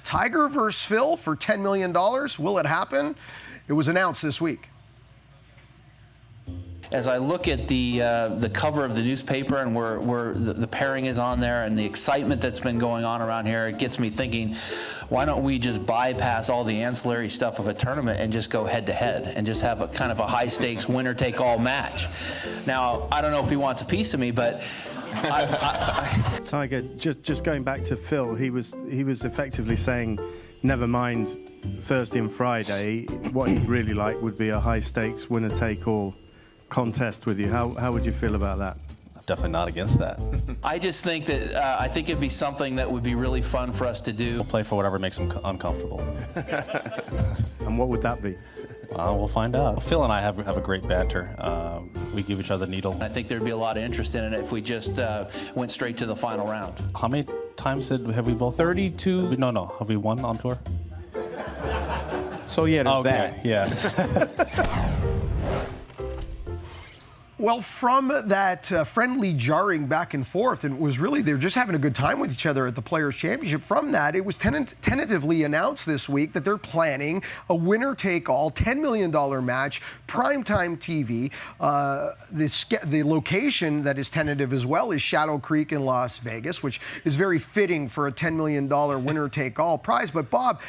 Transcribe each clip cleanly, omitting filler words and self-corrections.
Tiger versus Phil for $10 million. Will it happen? It was announced this week. As I look at the cover of the newspaper and where the pairing is on there and the excitement that's been going on around here, it gets me thinking, why don't we just bypass all the ancillary stuff of a tournament and just go head-to-head and just have a kind of a high-stakes winner-take-all match? Now, I don't know if he wants a piece of me, but Tiger, just going back to Phil, he was effectively saying, never mind Thursday and Friday. What he'd really like would be a high-stakes winner-take-all contest with you. How would you feel about that? I'm definitely not against that. I just think that I think it'd be something that would be really fun for us to do. We'll play for whatever makes him uncomfortable. And what would that be? We'll find out. Phil and I have a great banter. We give each other the needle. I think there'd be a lot of interest in it if we just went straight to the final round. How many times have we both? 32. No. Have we won on tour? So yeah, there's that. Yeah. Well, from that friendly jarring back and forth, and it was really, they were just having a good time with each other at the Players' Championship. From that, it was tentatively announced this week that they're planning a winner-take-all $10 million match, primetime TV. The location that is tentative as well is Shadow Creek in Las Vegas, which is very fitting for a $10 million winner-take-all prize. But Bob,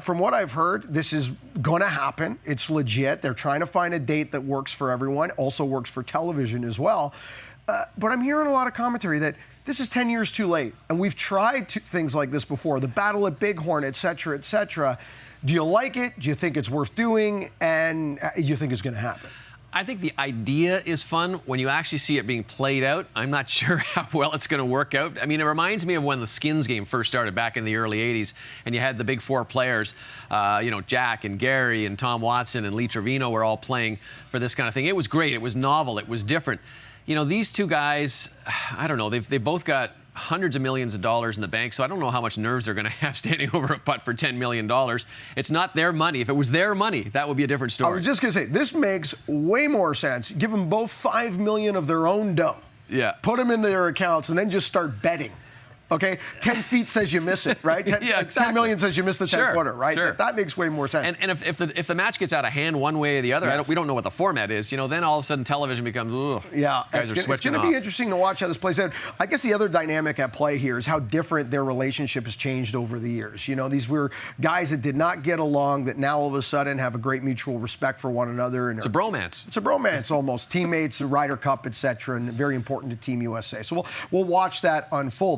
from what I've heard, this is going to happen. It's legit. They're trying to find a date that works for everyone, also works for television as well. But I'm hearing a lot of commentary that this is 10 years too late. And we've tried things like this before, the battle at Bighorn, et cetera, et cetera. Do you like it? Do you think it's worth doing? And you think it's going to happen? I think the idea is fun. When you actually see it being played out, I'm not sure how well it's going to work out. I mean, it reminds me of when the Skins game first started back in the early 80s, and you had the big four players, Jack and Gary and Tom Watson and Lee Trevino were all playing for this kind of thing. It was great. It was novel. It was different. You know, these two guys, I don't know, they both got hundreds of millions of dollars in the bank, so I don't know how much nerves they're going to have standing over a putt for $10 million. It's not their money. If it was their money, that would be a different story. I was just going to say, this makes way more sense. Give them both $5 million of their own dough. Yeah. Put them in their accounts and then just start betting. Okay, 10 feet says you miss it, right? Yeah, exactly. 10 million says you miss the 10-footer, right? Sure. That makes way more sense. And if the match gets out of hand one way or the other, Yes. we don't know what the format is. You know, then all of a sudden television becomes, ugh. Yeah, guys are switching it's going to be interesting to watch how this plays out. I guess the other dynamic at play here is how different their relationship has changed over the years. You know, these were guys that did not get along that now all of a sudden have a great mutual respect for one another. And it's a bromance. It's a bromance almost. Teammates, Ryder Cup, et cetera, and very important to Team USA. So we'll watch that unfold.